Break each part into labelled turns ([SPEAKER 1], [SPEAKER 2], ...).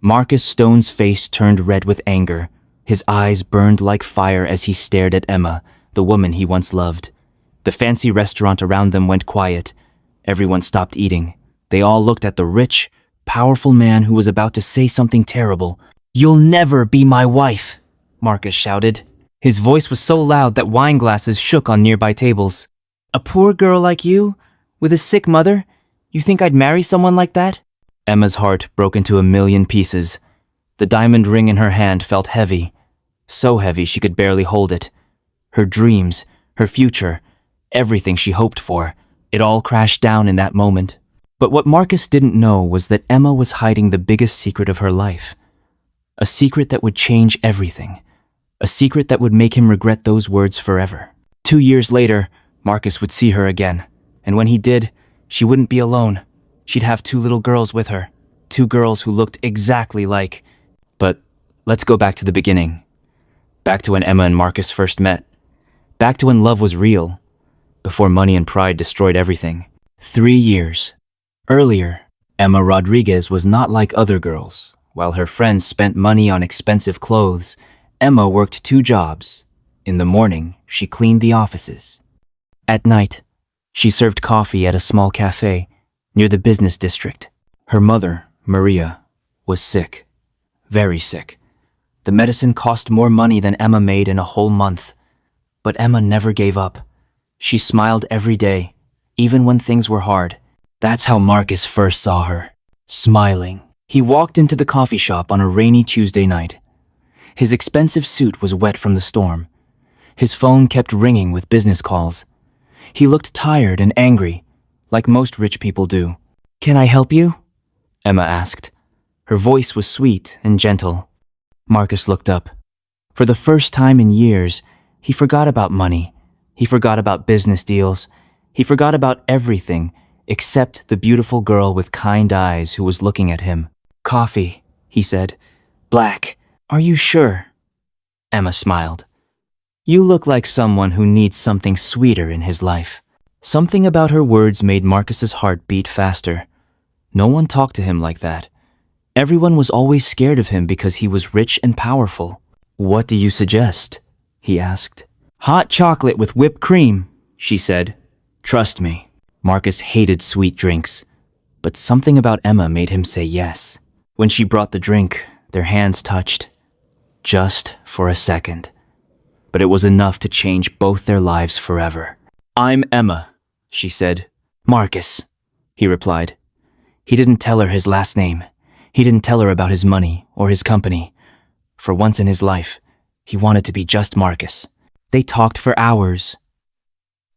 [SPEAKER 1] Marcus Stone's face turned red with anger. His eyes burned like fire as he stared at Emma, the woman he once loved. The fancy restaurant around them went quiet. Everyone stopped eating. They all looked at the rich, powerful man who was about to say something terrible. "You'll never be my wife," Marcus shouted. His voice was so loud that wine glasses shook on nearby tables. "A poor girl like you, with a sick mother? You think I'd marry someone like that?" Emma's heart broke into a million pieces. The diamond ring in her hand felt heavy, so heavy she could barely hold it. Her dreams, her future, everything she hoped for, it all crashed down in that moment. But what Marcus didn't know was that Emma was hiding the biggest secret of her life. A secret that would change everything. A secret that would make him regret those words forever. 2 years later, Marcus would see her again. And when he did, she wouldn't be alone. She'd have 2 little girls with her. 2 girls who looked exactly like. But let's go back to the beginning. Back to when Emma and Marcus first met. Back to when love was real. Before money and pride destroyed everything. 3 years. Earlier, Emma Rodriguez was not like other girls. While her friends spent money on expensive clothes, Emma worked 2 jobs. In the morning, she cleaned the offices. At night, she served coffee at a small cafe near the business district. Her mother, Maria, was sick. Very sick. The medicine cost more money than Emma made in a whole month. But Emma never gave up. She smiled every day, even when things were hard. That's how Marcus first saw her, smiling. He walked into the coffee shop on a rainy Tuesday night. His expensive suit was wet from the storm. His phone kept ringing with business calls. He looked tired and angry, like most rich people do. "Can I help you?" Emma asked. Her voice was sweet and gentle. Marcus looked up. For the first time in years, he forgot about money. He forgot about business deals. He forgot about everything except the beautiful girl with kind eyes who was looking at him. "Coffee," he said. "Black. Are you sure?" Emma smiled. "You look like someone who needs something sweeter in his life." Something about her words made Marcus's heart beat faster. No one talked to him like that. Everyone was always scared of him because he was rich and powerful. "What do you suggest?" he asked. "Hot chocolate with whipped cream," she said. "Trust me." Marcus hated sweet drinks, but something about Emma made him say yes. When she brought the drink, their hands touched. Just for a second. But it was enough to change both their lives forever. "I'm Emma," she said. "Marcus," he replied. He didn't tell her his last name. He didn't tell her about his money or his company. For once in his life, he wanted to be just Marcus. They talked for hours.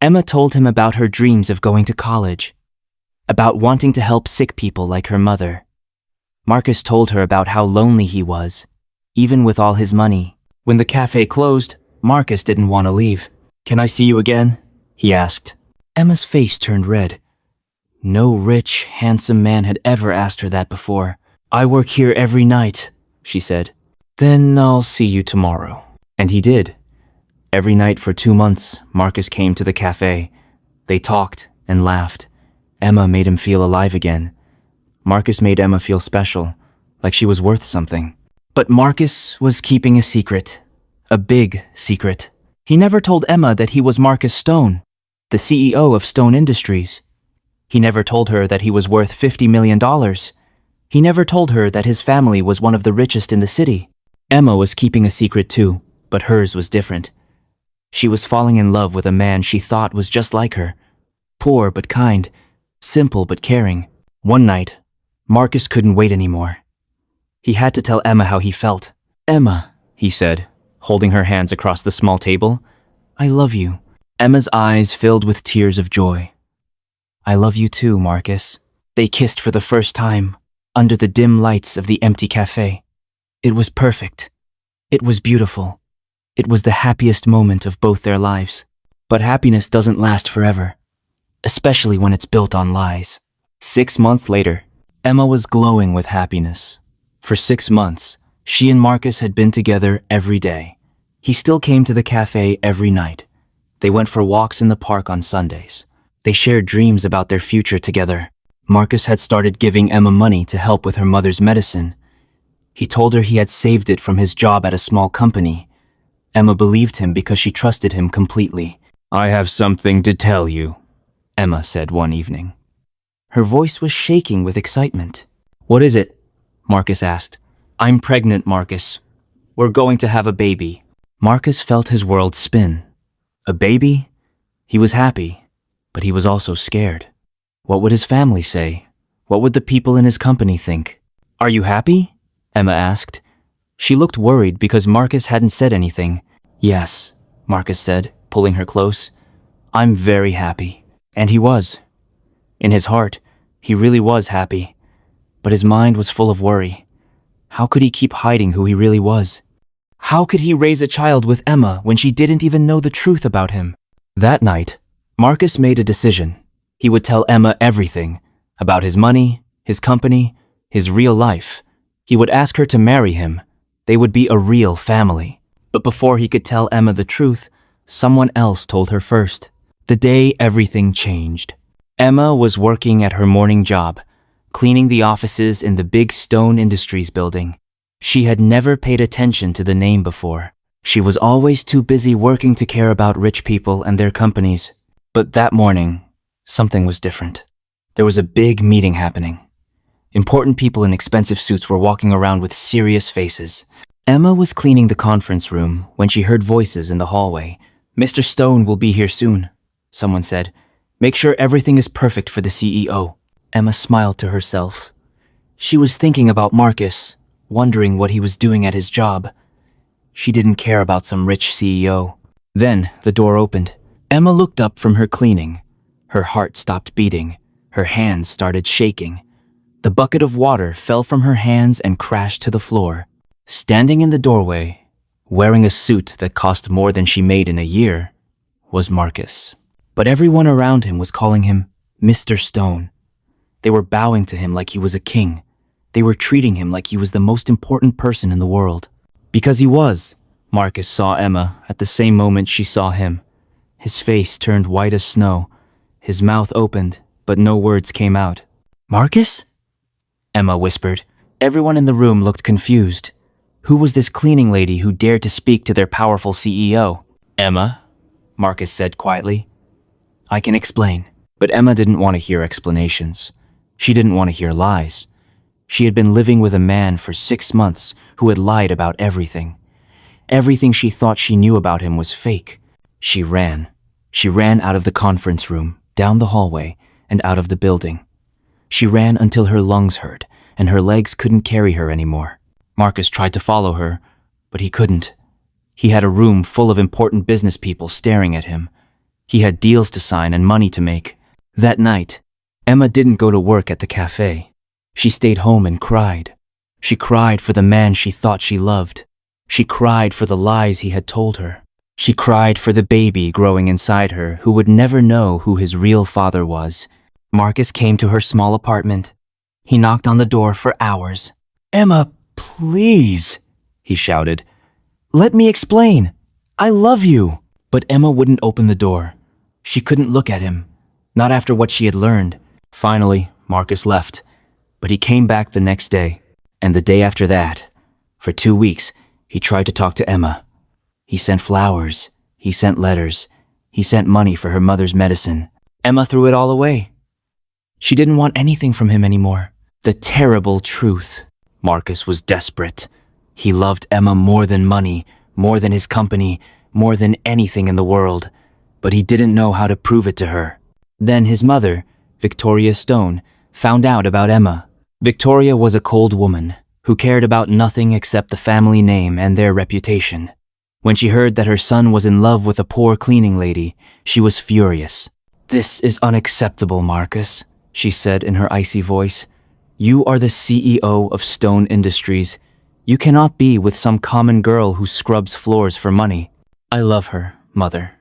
[SPEAKER 1] Emma told him about her dreams of going to college, about wanting to help sick people like her mother. Marcus told her about how lonely he was, even with all his money. When the cafe closed, Marcus didn't want to leave. "Can I see you again?" he asked. Emma's face turned red. No rich, handsome man had ever asked her that before. "I work here every night," she said. "Then I'll see you tomorrow." And he did. Every night for 2 months, Marcus came to the cafe. They talked and laughed. Emma made him feel alive again. Marcus made Emma feel special, like she was worth something. But Marcus was keeping a secret. A big secret. He never told Emma that he was Marcus Stone, the CEO of Stone Industries. He never told her that he was worth $50 million. He never told her that his family was one of the richest in the city. Emma was keeping a secret too, but hers was different. She was falling in love with a man she thought was just like her. Poor but kind, simple but caring. One night, Marcus couldn't wait anymore. He had to tell Emma how he felt. "Emma," he said, holding her hands across the small table, "I love you." Emma's eyes filled with tears of joy. "I love you too, Marcus." They kissed for the first time, under the dim lights of the empty cafe. It was perfect. It was beautiful. It was the happiest moment of both their lives. But happiness doesn't last forever, especially when it's built on lies. 6 months later, Emma was glowing with happiness. For 6 months, she and Marcus had been together every day. He still came to the cafe every night. They went for walks in the park on Sundays. They shared dreams about their future together. Marcus had started giving Emma money to help with her mother's medicine. He told her he had saved it from his job at a small company. Emma believed him because she trusted him completely. "I have something to tell you," Emma said one evening. Her voice was shaking with excitement. "What is it?" Marcus asked. "I'm pregnant, Marcus. We're going to have a baby." Marcus felt his world spin. A baby? He was happy, but he was also scared. What would his family say? What would the people in his company think? "Are you happy?" Emma asked. She looked worried because Marcus hadn't said anything. "Yes," Marcus said, pulling her close. "I'm very happy." And he was. In his heart, he really was happy. But his mind was full of worry. How could he keep hiding who he really was? How could he raise a child with Emma when she didn't even know the truth about him? That night, Marcus made a decision. He would tell Emma everything about his money, his company, his real life. He would ask her to marry him. They would be a real family. But before he could tell Emma the truth, someone else told her first. The day everything changed. Emma was working at her morning job, cleaning the offices in the big Stone Industries building. She had never paid attention to the name before. She was always too busy working to care about rich people and their companies. But that morning, something was different. There was a big meeting happening. Important people in expensive suits were walking around with serious faces. Emma was cleaning the conference room when she heard voices in the hallway. "Mr. Stone will be here soon," someone said. "Make sure everything is perfect for the CEO." Emma smiled to herself. She was thinking about Marcus, wondering what he was doing at his job. She didn't care about some rich CEO. Then the door opened. Emma looked up from her cleaning. Her heart stopped beating. Her hands started shaking. The bucket of water fell from her hands and crashed to the floor. Standing in the doorway, wearing a suit that cost more than she made in a year, was Marcus. But everyone around him was calling him Mr. Stone. They were bowing to him like he was a king. They were treating him like he was the most important person in the world. Because he was. Marcus saw Emma at the same moment she saw him. His face turned white as snow. His mouth opened, but no words came out. "Marcus?" Emma whispered. Everyone in the room looked confused. Who was this cleaning lady who dared to speak to their powerful CEO? "Emma," Marcus said quietly. "I can explain." But Emma didn't want to hear explanations. She didn't want to hear lies. She had been living with a man for 6 months who had lied about everything. Everything she thought she knew about him was fake. She ran. She ran out of the conference room, down the hallway, and out of the building. She ran until her lungs hurt, and her legs couldn't carry her anymore. Marcus tried to follow her, but he couldn't. He had a room full of important business people staring at him. He had deals to sign and money to make. That night, Emma didn't go to work at the cafe. She stayed home and cried. She cried for the man she thought she loved. She cried for the lies he had told her. She cried for the baby growing inside her who would never know who his real father was. Marcus came to her small apartment. He knocked on the door for hours. "Emma, please," he shouted. "Let me explain. I love you." But Emma wouldn't open the door. She couldn't look at him, not after what she had learned. Finally, Marcus left, but he came back the next day, and the day after that. For 2 weeks, he tried to talk to Emma. He sent flowers, he sent letters, he sent money for her mother's medicine. Emma threw it all away. She didn't want anything from him anymore. The terrible truth. Marcus was desperate. He loved Emma more than money, more than his company, more than anything in the world, but he didn't know how to prove it to her. Then his mother, Victoria Stone, found out about Emma. Victoria was a cold woman who cared about nothing except the family name and their reputation. When she heard that her son was in love with a poor cleaning lady, she was furious. "This is unacceptable, Marcus," she said in her icy voice. "You are the CEO of Stone Industries. You cannot be with some common girl who scrubs floors for money." "I love her, Mother,"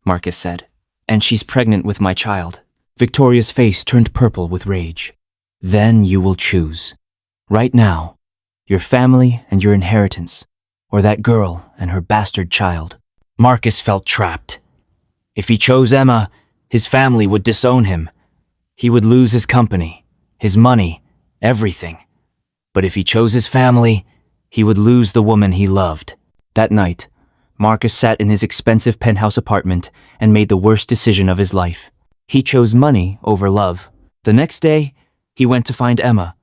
[SPEAKER 1] Marcus said, "and she's pregnant with my child." Victoria's face turned purple with rage. "Then you will choose. Right now, your family and your inheritance, or that girl and her bastard child." Marcus felt trapped. If he chose Emma, his family would disown him. He would lose his company, his money, everything. But if he chose his family, He would lose the woman he loved. That night, Marcus sat in his expensive penthouse apartment and made the worst decision of his life. He chose money over love. The next day, he went to find Emma.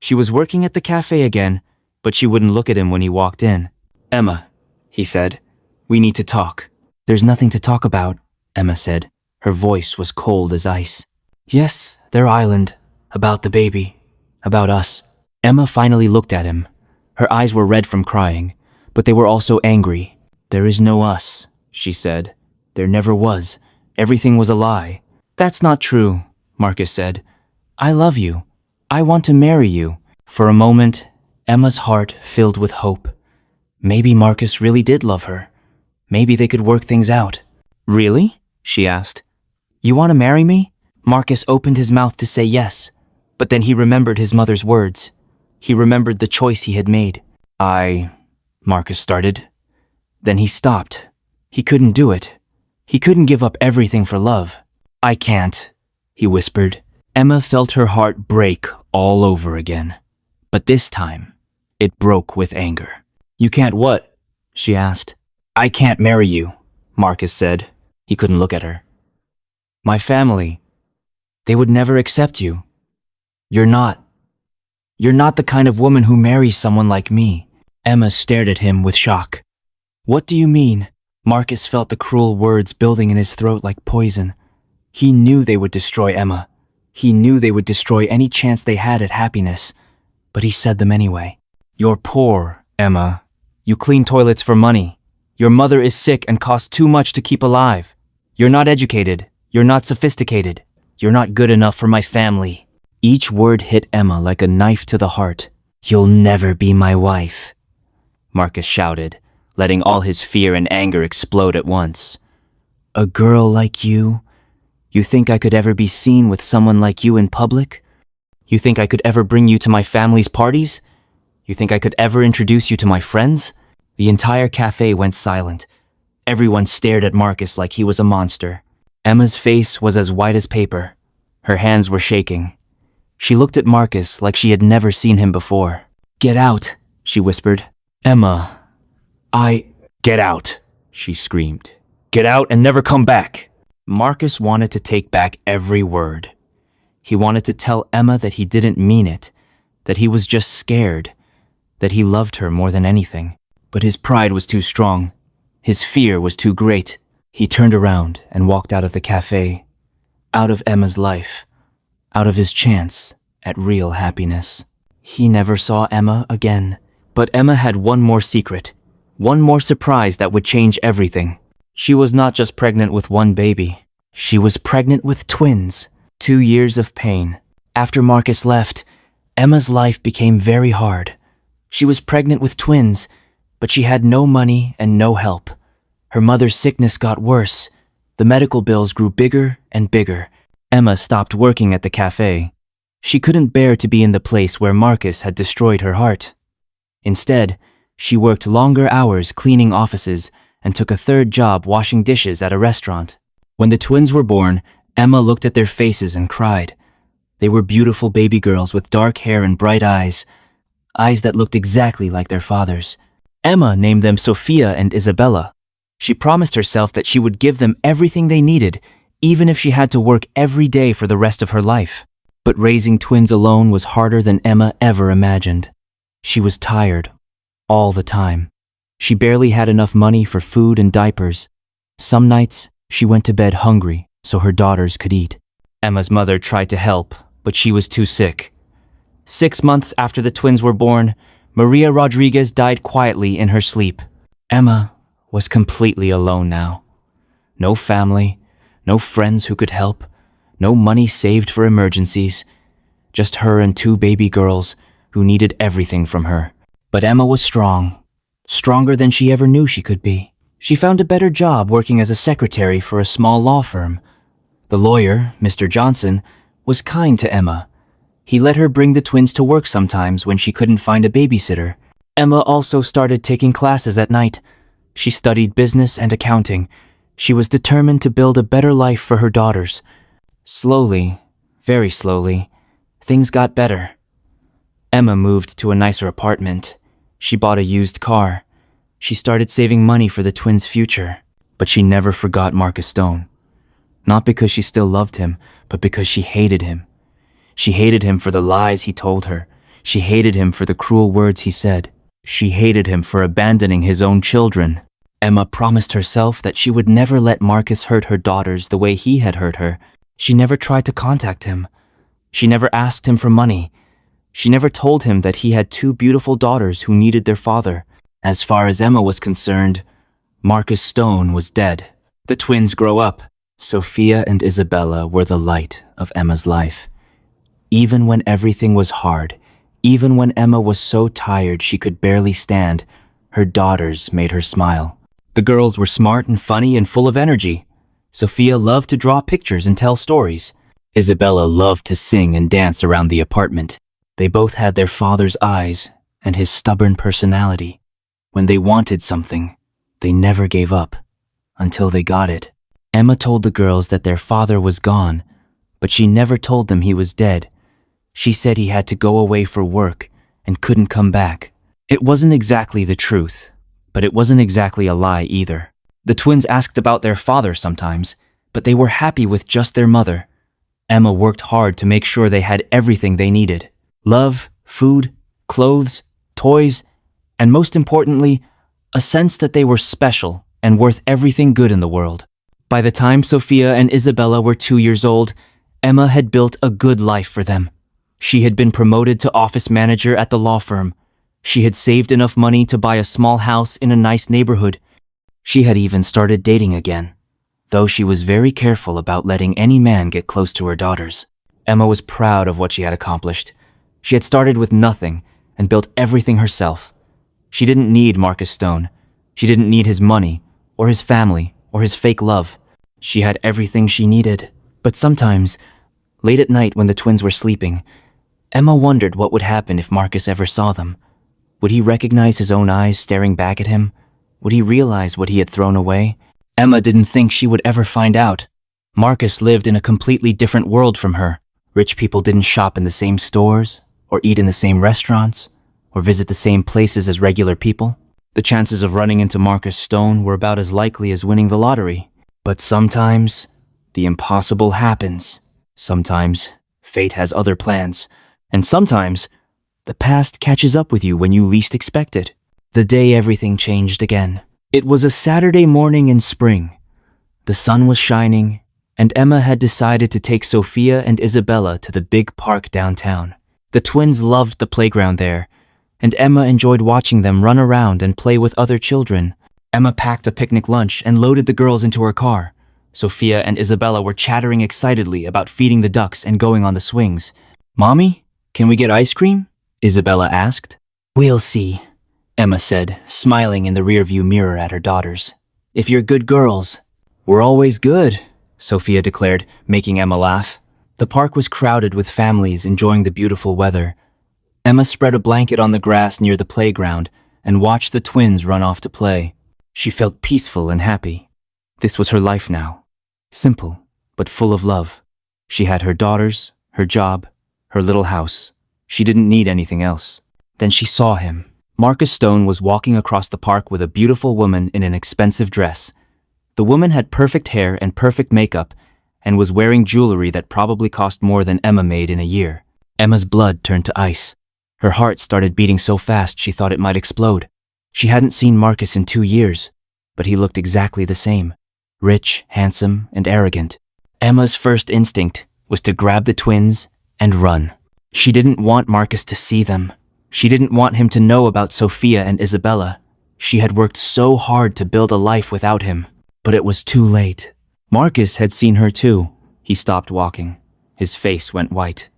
[SPEAKER 1] She was working at the cafe again, but she wouldn't look at him when he walked in. "Emma," he said, "we need to talk." "There's nothing to talk about," Emma said. Her voice was cold as ice. "Yes, their island. About the baby. About us." Emma finally looked at him. Her eyes were red from crying, but they were also angry. "There is no us," she said. "There never was. Everything was a lie." "That's not true," Marcus said. "I love you. I want to marry you." For a moment, Emma's heart filled with hope. Maybe Marcus really did love her. Maybe they could work things out. "Really?" she asked. "You want to marry me?" Marcus opened his mouth to say yes, but then he remembered his mother's words. He remembered the choice he had made. Marcus started. Then he stopped. He couldn't do it. He couldn't give up everything for love. "I can't," he whispered. Emma felt her heart break all over again. But this time, it broke with anger. "You can't what?" she asked. "I can't marry you," Marcus said. He couldn't look at her. "My family, they would never accept you. You're not the kind of woman who marries someone like me." Emma stared at him with shock. "What do you mean?" Marcus felt the cruel words building in his throat like poison. He knew they would destroy Emma. He knew they would destroy any chance they had at happiness, but he said them anyway. "You're poor, Emma. You clean toilets for money. Your mother is sick and costs too much to keep alive. You're not educated. You're not sophisticated. You're not good enough for my family." Each word hit Emma like a knife to the heart. "You'll never be my wife," Marcus shouted, letting all his fear and anger explode at once. "A girl like you? You think I could ever be seen with someone like you in public? You think I could ever bring you to my family's parties? You think I could ever introduce you to my friends?" The entire cafe went silent. Everyone stared at Marcus like he was a monster. Emma's face was as white as paper. Her hands were shaking. She looked at Marcus like she had never seen him before. "Get out," she whispered. "Emma, Get out," she screamed. "Get out and never come back." Marcus wanted to take back every word. He wanted to tell Emma that he didn't mean it, that he was just scared, that he loved her more than anything. But his pride was too strong. His fear was too great. He turned around and walked out of the cafe, out of Emma's life, out of his chance at real happiness. He never saw Emma again. But Emma had one more secret, one more surprise that would change everything. She was not just pregnant with one baby. She was pregnant with twins. 2 years of pain. After Marcus left, Emma's life became very hard. She was pregnant with twins, but she had no money and no help. Her mother's sickness got worse. The medical bills grew bigger and bigger. Emma stopped working at the cafe. She couldn't bear to be in the place where Marcus had destroyed her heart. Instead, she worked longer hours cleaning offices and took a third job washing dishes at a restaurant. When the twins were born, Emma looked at their faces and cried. They were beautiful baby girls with dark hair and bright eyes that looked exactly like their father's. Emma named them Sophia and Isabella. She promised herself that she would give them everything they needed, even if she had to work every day for the rest of her life. But raising twins alone was harder than Emma ever imagined. She was tired all the time. She barely had enough money for food and diapers. Some nights, she went to bed hungry so her daughters could eat. Emma's mother tried to help, but she was too sick. 6 months after the twins were born, Maria Rodriguez died quietly in her sleep. Emma was completely alone now. No family, no friends who could help, no money saved for emergencies. Just her and 2 baby girls who needed everything from her. But Emma was strong, stronger than she ever knew she could be. She found a better job working as a secretary for a small law firm. The lawyer, Mr. Johnson, was kind to Emma. He let her bring the twins to work sometimes when she couldn't find a babysitter. Emma also started taking classes at night. She studied business and accounting. She was determined to build a better life for her daughters. Slowly, very slowly, things got better. Emma moved to a nicer apartment. She bought a used car. She started saving money for the twins' future. But she never forgot Marcus Stone. Not because she still loved him, but because she hated him. She hated him for the lies he told her. She hated him for the cruel words he said. She hated him for abandoning his own children. Emma promised herself that she would never let Marcus hurt her daughters the way he had hurt her. She never tried to contact him. She never asked him for money. She never told him that he had two beautiful daughters who needed their father. As far as Emma was concerned, Marcus Stone was dead. The twins grow up. Sophia and Isabella were the light of Emma's life. Even when everything was hard, even when Emma was so tired she could barely stand, her daughters made her smile. The girls were smart and funny and full of energy. Sophia loved to draw pictures and tell stories. Isabella loved to sing and dance around the apartment. They both had their father's eyes and his stubborn personality. When they wanted something, they never gave up until they got it. Emma told the girls that their father was gone, but she never told them he was dead. She said he had to go away for work and couldn't come back. It wasn't exactly the truth, but it wasn't exactly a lie either. The twins asked about their father sometimes, but they were happy with just their mother. Emma worked hard to make sure they had everything they needed: love, food, clothes, toys, and most importantly, a sense that they were special and worth everything good in the world. By the time Sophia and Isabella were 2 years old, Emma had built a good life for them. She had been promoted to office manager at the law firm. She had saved enough money to buy a small house in a nice neighborhood. She had even started dating again, though she was very careful about letting any man get close to her daughters. Emma was proud of what she had accomplished. She had started with nothing and built everything herself. She didn't need Marcus Stone. She didn't need his money, or his family, or his fake love. She had everything she needed. But sometimes, late at night when the twins were sleeping, Emma wondered what would happen if Marcus ever saw them. Would he recognize his own eyes staring back at him? Would he realize what he had thrown away? Emma didn't think she would ever find out. Marcus lived in a completely different world from her. Rich people didn't shop in the same stores, or eat in the same restaurants, or visit the same places as regular people. The chances of running into Marcus Stone were about as likely as winning the lottery. But sometimes, the impossible happens. Sometimes, fate has other plans. And sometimes, the past catches up with you when you least expect it. The day everything changed again. It was a Saturday morning in spring. The sun was shining, and Emma had decided to take Sophia and Isabella to the big park downtown. The twins loved the playground there, and Emma enjoyed watching them run around and play with other children. Emma packed a picnic lunch and loaded the girls into her car. Sophia and Isabella were chattering excitedly about feeding the ducks and going on the swings. "Mommy, can we get ice cream?" Isabella asked. "We'll see," Emma said, smiling in the rearview mirror at her daughters. "If you're good girls." "We're always good," Sophia declared, making Emma laugh. The park was crowded with families enjoying the beautiful weather. Emma spread a blanket on the grass near the playground and watched the twins run off to play. She felt peaceful and happy. This was her life now. Simple, but full of love. She had her daughters, her job, her little house. She didn't need anything else. Then she saw him. Marcus Stone was walking across the park with a beautiful woman in an expensive dress. The woman had perfect hair and perfect makeup and was wearing jewelry that probably cost more than Emma made in a year. Emma's blood turned to ice. Her heart started beating so fast she thought it might explode. She hadn't seen Marcus in 2 years, but he looked exactly the same. Rich, handsome, and arrogant. Emma's first instinct was to grab the twins and run. She didn't want Marcus to see them. She didn't want him to know about Sophia and Isabella. She had worked so hard to build a life without him. But it was too late. Marcus had seen her too. He stopped walking. His face went white.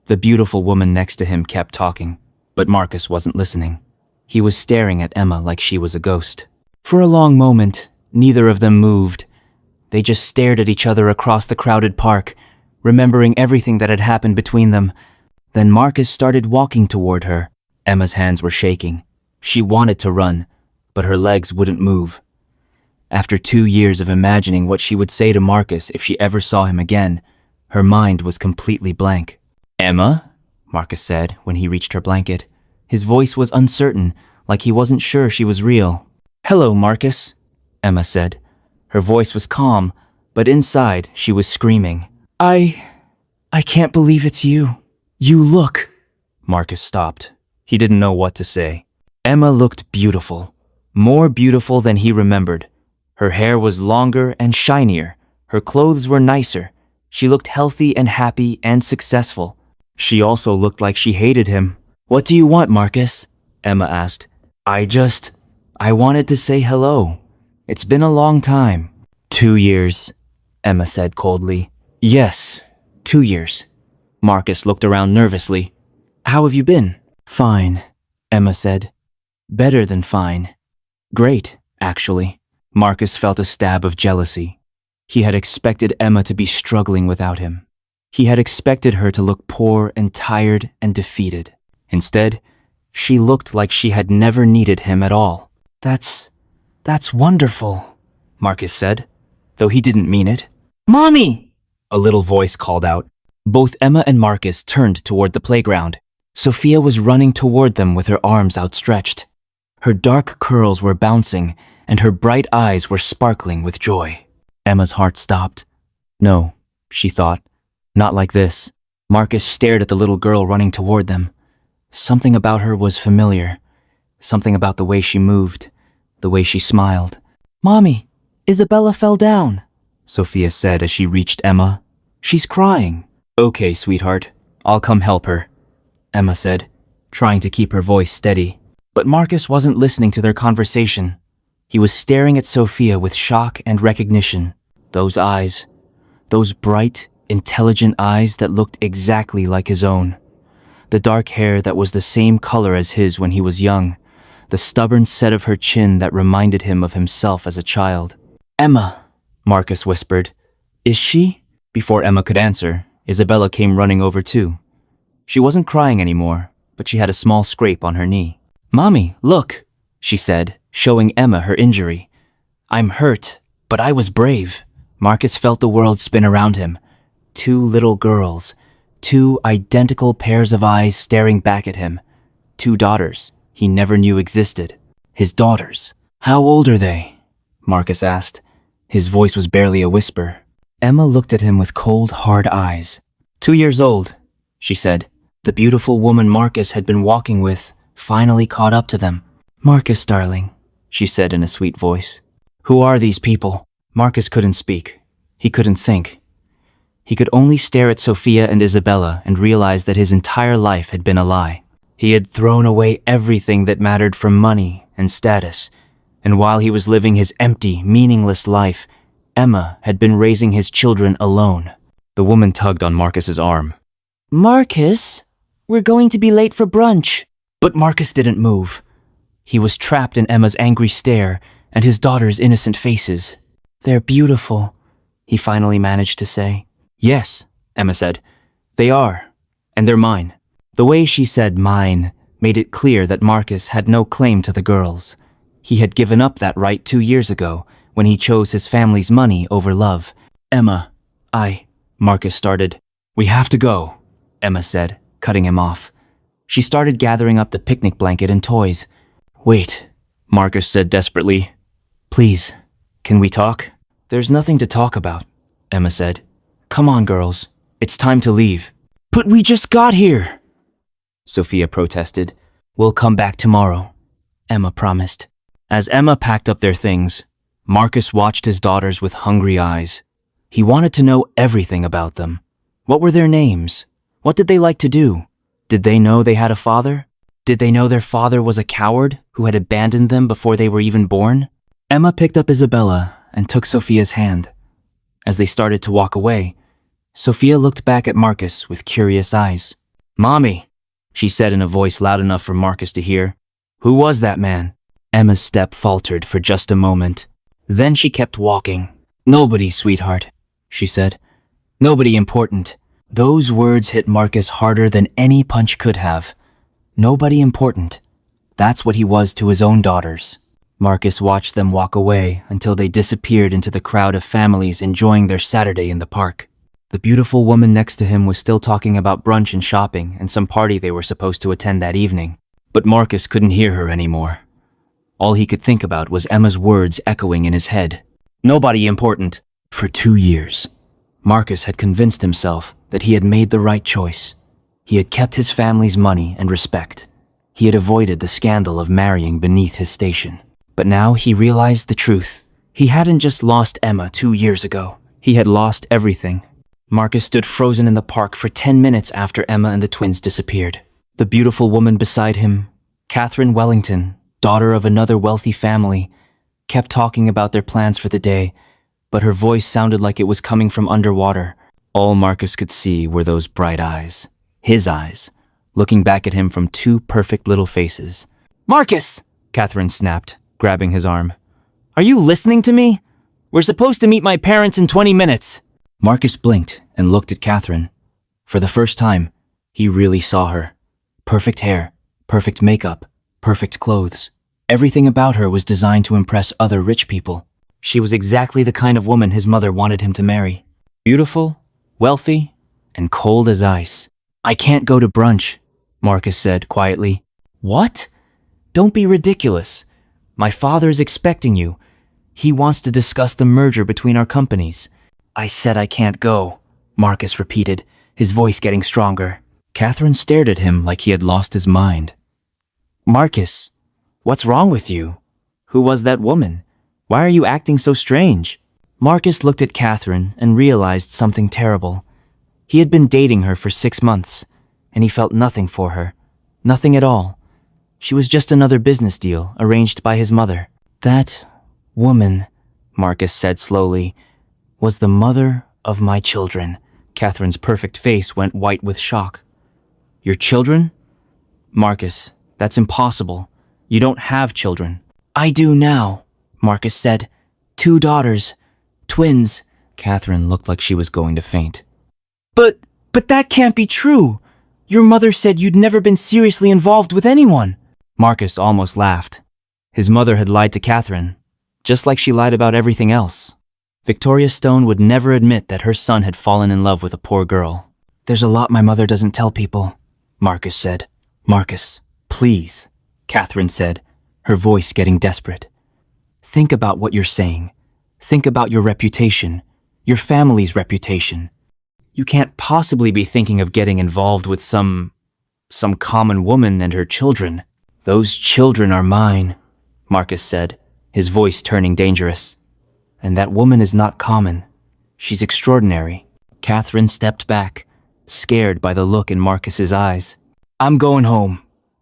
[SPEAKER 1] The beautiful woman next to him kept talking, but Marcus wasn't listening. He was staring at Emma like she was a ghost. For a long moment, neither of them moved. They just stared at each other across the crowded park, remembering everything that had happened between them. Then Marcus started walking toward her. Emma's hands were shaking. She wanted to run, but her legs wouldn't move. After 2 years of imagining what she would say to Marcus if she ever saw him again, her mind was completely blank. "Emma?" Marcus said when he reached her blanket. His voice was uncertain, like he wasn't sure she was real. "Hello, Marcus," Emma said. Her voice was calm, but inside she was screaming. I can't believe it's you. You look." Marcus stopped. He didn't know what to say. Emma looked beautiful, more beautiful than he remembered. Her hair was longer and shinier. Her clothes were nicer. She looked healthy and happy and successful. She also looked like she hated him. "What do you want, Marcus?" Emma asked. I wanted to say hello. It's been a long time." 2 years, Emma said coldly. "Yes, 2 years." Marcus looked around nervously. "How have you been?" "Fine," Emma said. "Better than fine. Great, actually." Marcus felt a stab of jealousy. He had expected Emma to be struggling without him. He had expected her to look poor and tired and defeated. Instead, she looked like she had never needed him at all. That's wonderful," Marcus said, though he didn't mean it. "Mommy!" a little voice called out. Both Emma and Marcus turned toward the playground. Sophia was running toward them with her arms outstretched. Her dark curls were bouncing, and her bright eyes were sparkling with joy. Emma's heart stopped. No, she thought, not like this. Marcus stared at the little girl running toward them. Something about her was familiar. Something about the way she moved, the way she smiled. "Mommy, Isabella fell down," Sophia said as she reached Emma. "She's crying." "Okay, sweetheart, I'll come help her," Emma said, trying to keep her voice steady. But Marcus wasn't listening to their conversation. He was staring at Sophia with shock and recognition. Those eyes, those bright, intelligent eyes that looked exactly like his own. The dark hair that was the same color as his when he was young. The stubborn set of her chin that reminded him of himself as a child. "Emma," Marcus whispered. "Is she?" Before Emma could answer, Isabella came running over too. She wasn't crying anymore, but she had a small scrape on her knee. "Mommy, look," she said, showing Emma her injury. "I'm hurt, but I was brave." Marcus felt the world spin around him. 2 little girls, 2 identical pairs of eyes staring back at him. 2 daughters he never knew existed. His daughters. "How old are they?" Marcus asked. His voice was barely a whisper. Emma looked at him with cold, hard eyes. 2 years old, she said. The beautiful woman Marcus had been walking with finally caught up to them. "Marcus, darling," she said in a sweet voice. "Who are these people?" Marcus couldn't speak. He couldn't think. He could only stare at Sophia and Isabella and realize that his entire life had been a lie. He had thrown away everything that mattered from money and status, and while he was living his empty, meaningless life, Emma had been raising his children alone. The woman tugged on Marcus's arm. "Marcus, we're going to be late for brunch." But Marcus didn't move. He was trapped in Emma's angry stare and his daughter's innocent faces. "They're beautiful," he finally managed to say. "Yes," Emma said. "They are, and they're mine." The way she said mine made it clear that Marcus had no claim to the girls. He had given up that right 2 years ago when he chose his family's money over love. "Emma, Marcus started. "We have to go," Emma said, cutting him off. She started gathering up the picnic blanket and toys. "Wait," Marcus said desperately. "Please, can we talk?" "There's nothing to talk about," Emma said. "Come on, girls. It's time to leave." "But we just got here," Sophia protested. "We'll come back tomorrow," Emma promised. As Emma packed up their things, Marcus watched his daughters with hungry eyes. He wanted to know everything about them. What were their names? What did they like to do? Did they know they had a father? Did they know their father was a coward who had abandoned them before they were even born? Emma picked up Isabella and took Sophia's hand. As they started to walk away, Sophia looked back at Marcus with curious eyes. "Mommy," she said in a voice loud enough for Marcus to hear. "Who was that man?" Emma's step faltered for just a moment. Then she kept walking. "Nobody, sweetheart," she said. "Nobody important." Those words hit Marcus harder than any punch could have. Nobody important. That's what he was to his own daughters. Marcus watched them walk away until they disappeared into the crowd of families enjoying their Saturday in the park. The beautiful woman next to him was still talking about brunch and shopping and some party they were supposed to attend that evening. But Marcus couldn't hear her anymore. All he could think about was Emma's words echoing in his head. Nobody important. For 2 years, Marcus had convinced himself that he had made the right choice. He had kept his family's money and respect. He had avoided the scandal of marrying beneath his station. But now he realized the truth. He hadn't just lost Emma 2 years ago. He had lost everything. Marcus stood frozen in the park for 10 minutes after Emma and the twins disappeared. The beautiful woman beside him, Catherine Wellington, daughter of another wealthy family, kept talking about their plans for the day, but her voice sounded like it was coming from underwater. All Marcus could see were those bright eyes. His eyes, looking back at him from 2 perfect little faces. "Marcus!" Catherine snapped, grabbing his arm. "Are you listening to me? We're supposed to meet my parents in 20 minutes. Marcus blinked and looked at Catherine. For the first time, he really saw her. Perfect hair, perfect makeup, perfect clothes. Everything about her was designed to impress other rich people. She was exactly the kind of woman his mother wanted him to marry. Beautiful, wealthy, and cold as ice. "I can't go to brunch," Marcus said quietly. "What? Don't be ridiculous. My father is expecting you. He wants to discuss the merger between our companies." "I said I can't go," Marcus repeated, his voice getting stronger. Catherine stared at him like he had lost his mind. "Marcus, what's wrong with you? Who was that woman? Why are you acting so strange?" Marcus looked at Catherine and realized something terrible. He had been dating her for 6 months, and he felt nothing for her. Nothing at all. She was just another business deal arranged by his mother. "That woman," Marcus said slowly, "was the mother of my children." Catherine's perfect face went white with shock. "Your children?" "Marcus, that's impossible. You don't have children." "I do now," Marcus said. "2 daughters. Twins." Catherine looked like she was going to faint. But that can't be true. Your mother said you'd never been seriously involved with anyone." Marcus almost laughed. His mother had lied to Catherine, just like she lied about everything else. Victoria Stone would never admit that her son had fallen in love with a poor girl. "There's a lot my mother doesn't tell people," Marcus said. "Marcus, please," Catherine said, her voice getting desperate. "Think about what you're saying. Think about your reputation, your family's reputation. You can't possibly be thinking of getting involved with some common woman and her children." "Those children are mine," Marcus said, his voice turning dangerous. "And that woman is not common. She's extraordinary." Catherine stepped back, scared by the look in Marcus's eyes. "I'm going home,"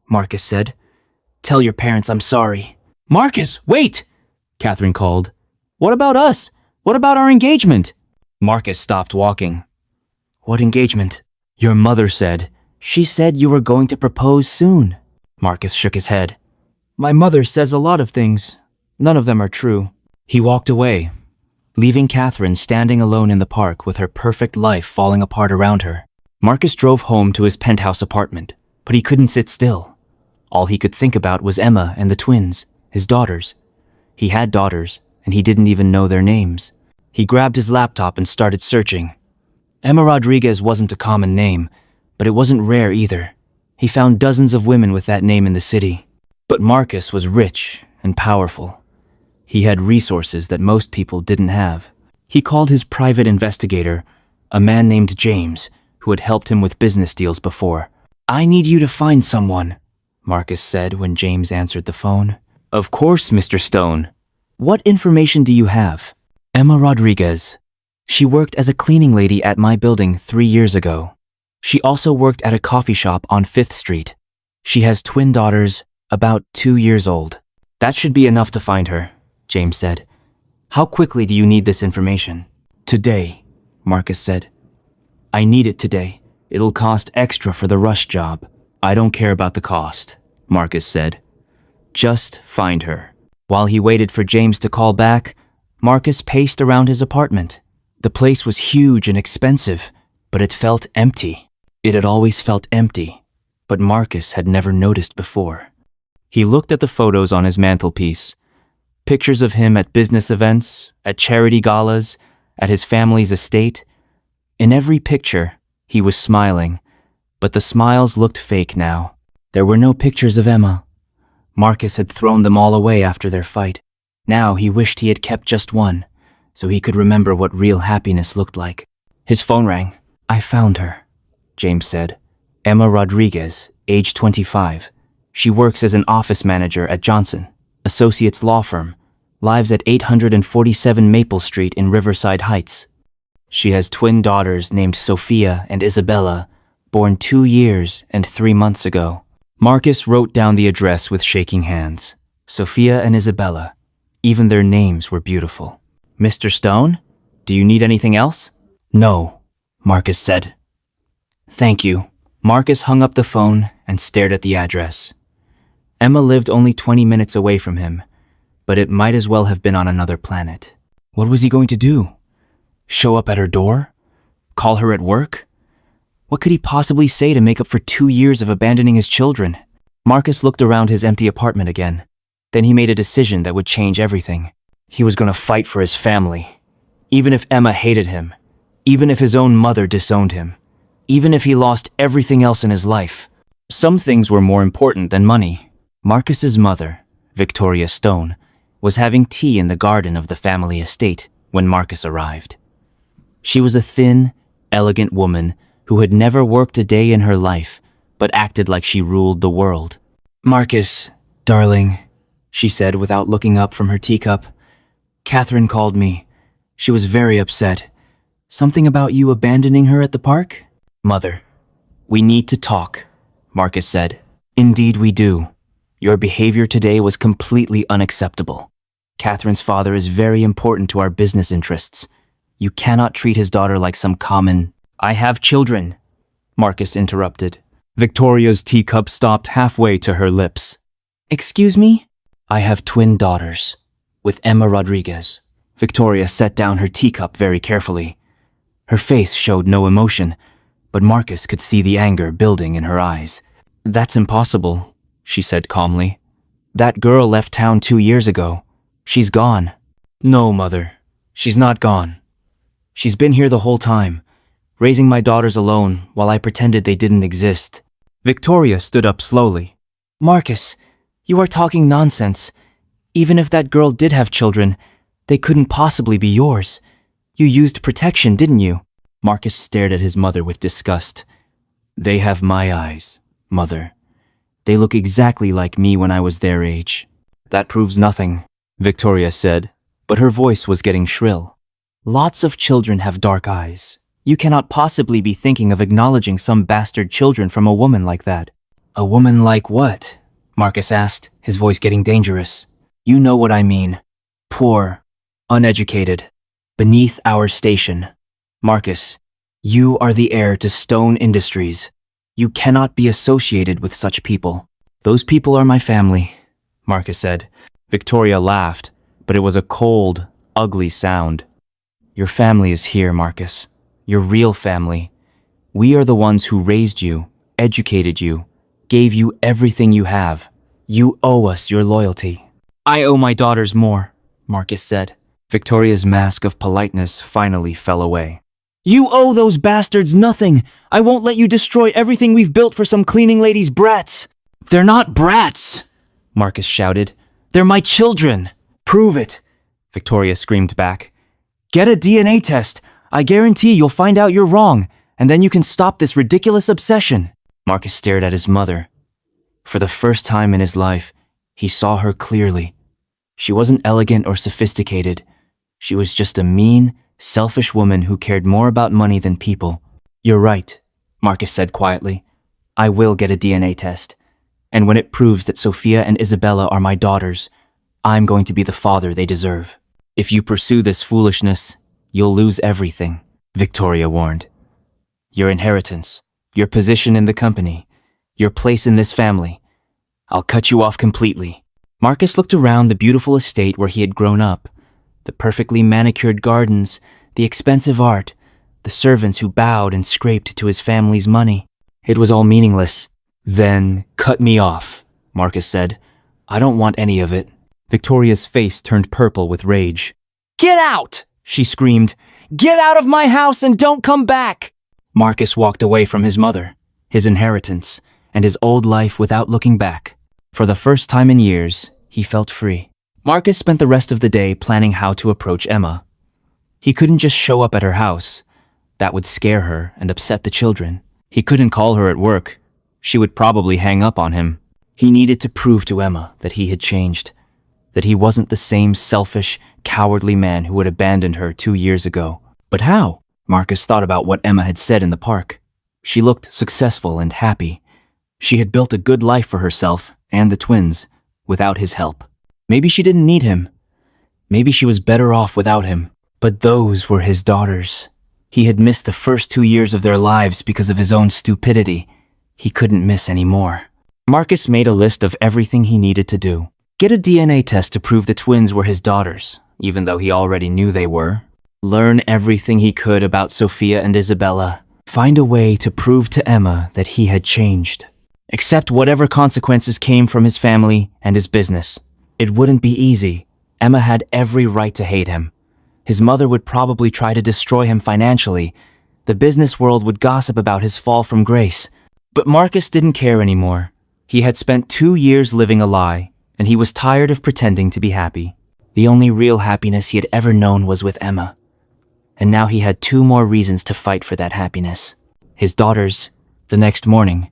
[SPEAKER 1] Marcus said. "Tell your parents I'm sorry." "Marcus, wait!" Catherine called. "What about us? What about our engagement?" Marcus stopped walking. "What engagement?" "Your mother said. She said you were going to propose soon." Marcus shook his head. "My mother says a lot of things. None of them are true." He walked away, leaving Catherine standing alone in the park with her perfect life falling apart around her. Marcus drove home to his penthouse apartment, but he couldn't sit still. All he could think about was Emma and the twins, his daughters. He had daughters, and he didn't even know their names. He grabbed his laptop and started searching. Emma Rodriguez wasn't a common name, but it wasn't rare either. He found dozens of women with that name in the city. But Marcus was rich and powerful. He had resources that most people didn't have. He called his private investigator, a man named James, who had helped him with business deals before. "I need you to find someone," Marcus said when James answered the phone. "Of course, Mr. Stone. What information do you have?" "Emma Rodriguez. She worked as a cleaning lady at my building 3 years ago. She also worked at a coffee shop on 5th Street. She has twin daughters, about 2 years old." "That should be enough to find her," James said. "How quickly do you need this information?" "Today," Marcus said. "I need it today. It'll cost extra for the rush job." "I don't care about the cost," Marcus said. "Just find her." While he waited for James to call back, Marcus paced around his apartment. The place was huge and expensive, but it felt empty. It had always felt empty, but Marcus had never noticed before. He looked at the photos on his mantelpiece. Pictures of him at business events, at charity galas, at his family's estate. In every picture, he was smiling, but the smiles looked fake now. There were no pictures of Emma. Marcus had thrown them all away after their fight. Now he wished he had kept just one, so he could remember what real happiness looked like. His phone rang. "I found her," James said. "Emma Rodriguez, age 25. She works as an office manager at Johnson Associates law firm, lives at 847 Maple Street in Riverside Heights. She has twin daughters named Sophia and Isabella, born 2 years and 3 months ago." Marcus wrote down the address with shaking hands. Sophia and Isabella. Even their names were beautiful. "Mr. Stone, do you need anything else?" "No," Marcus said. "Thank you." Marcus hung up the phone and stared at the address. Emma lived only 20 minutes away from him, but it might as well have been on another planet. What was he going to do? Show up at her door? Call her at work? What could he possibly say to make up for 2 years of abandoning his children? Marcus looked around his empty apartment again. Then he made a decision that would change everything. He was going to fight for his family. Even if Emma hated him, even if his own mother disowned him, even if he lost everything else in his life. Some things were more important than money. Marcus's mother, Victoria Stone, was having tea in the garden of the family estate when Marcus arrived. She was a thin, elegant woman who had never worked a day in her life, but acted like she ruled the world. "Marcus, darling," she said without looking up from her teacup. "Catherine called me. She was very upset. Something about you abandoning her at the park?" "Mother, we need to talk," Marcus said. "Indeed we do. Your behavior today was completely unacceptable. Catherine's father is very important to our business interests. You cannot treat his daughter like some common—" "I have children," Marcus interrupted. Victoria's teacup stopped halfway to her lips. "Excuse me?" "I have twin daughters, with Emma Rodriguez." Victoria set down her teacup very carefully. Her face showed no emotion, but Marcus could see the anger building in her eyes. "That's impossible," she said calmly. "That girl left town 2 years ago. She's gone." "No, Mother. She's not gone. She's been here the whole time, raising my daughters alone while I pretended they didn't exist." Victoria stood up slowly. "Marcus, you are talking nonsense. Even if that girl did have children, they couldn't possibly be yours. You used protection, didn't you?" Marcus stared at his mother with disgust. "They have my eyes, Mother. They look exactly like me when I was their age." "That proves nothing," Victoria said, but her voice was getting shrill. "Lots of children have dark eyes. You cannot possibly be thinking of acknowledging some bastard children from a woman like that." "A woman like what?" Marcus asked, his voice getting dangerous. "You know what I mean. Poor, uneducated, beneath our station. Marcus, you are the heir to Stone Industries. You cannot be associated with such people." "Those people are my family," Marcus said. Victoria laughed, but it was a cold, ugly sound. "Your family is here, Marcus. Your real family. We are the ones who raised you, educated you, gave you everything you have. You owe us your loyalty." "I owe my daughters more," Marcus said. Victoria's mask of politeness finally fell away. "You owe those bastards nothing. I won't let you destroy everything we've built for some cleaning lady's brats." "They're not brats," Marcus shouted. "They're my children." "Prove it," Victoria screamed back. "Get a DNA test. I guarantee you'll find out you're wrong, and then you can stop this ridiculous obsession." Marcus stared at his mother. For the first time in his life, he saw her clearly. She wasn't elegant or sophisticated. She was just a mean, selfish woman who cared more about money than people. "You're right," Marcus said quietly. "I will get a DNA test. And when it proves that Sophia and Isabella are my daughters, I'm going to be the father they deserve." "If you pursue this foolishness, you'll lose everything," Victoria warned. "Your inheritance, your position in the company, your place in this family. I'll cut you off completely." Marcus looked around the beautiful estate where he had grown up. The perfectly manicured gardens, the expensive art, the servants who bowed and scraped to his family's money. It was all meaningless. "Then cut me off," Marcus said. "I don't want any of it." Victoria's face turned purple with rage. "Get out!" she screamed. "Get out of my house and don't come back!" Marcus walked away from his mother, his inheritance, and his old life without looking back. For the first time in years, he felt free. Marcus spent the rest of the day planning how to approach Emma. He couldn't just show up at her house. That would scare her and upset the children. He couldn't call her at work. She would probably hang up on him. He needed to prove to Emma that he had changed, that he wasn't the same selfish, cowardly man who had abandoned her 2 years ago. But how? Marcus thought about what Emma had said in the park. She looked successful and happy. She had built a good life for herself and the twins without his help. Maybe she didn't need him. Maybe she was better off without him. But those were his daughters. He had missed the first 2 years of their lives because of his own stupidity. He couldn't miss any more. Marcus made a list of everything he needed to do. Get a DNA test to prove the twins were his daughters, even though he already knew they were. Learn everything he could about Sophia and Isabella. Find a way to prove to Emma that he had changed. Accept whatever consequences came from his family and his business. It wouldn't be easy. Emma had every right to hate him. His mother would probably try to destroy him financially. The business world would gossip about his fall from grace. But Marcus didn't care anymore. He had spent 2 years living a lie, and he was tired of pretending to be happy. The only real happiness he had ever known was with Emma. And now he had 2 more reasons to fight for that happiness. His daughters. The next morning,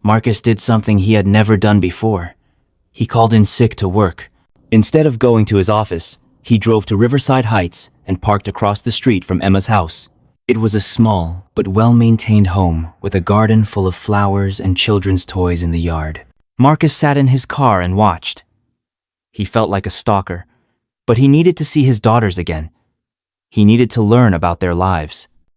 [SPEAKER 1] Marcus did something he had never done before. He called in sick to work. Instead of going to his office, he drove to Riverside Heights and parked across the street from Emma's house. It was a small but well-maintained home with a garden full of flowers and children's toys in the yard. Marcus sat in his car and watched. He felt like a stalker, but he needed to see his daughters again. He needed to learn about their lives.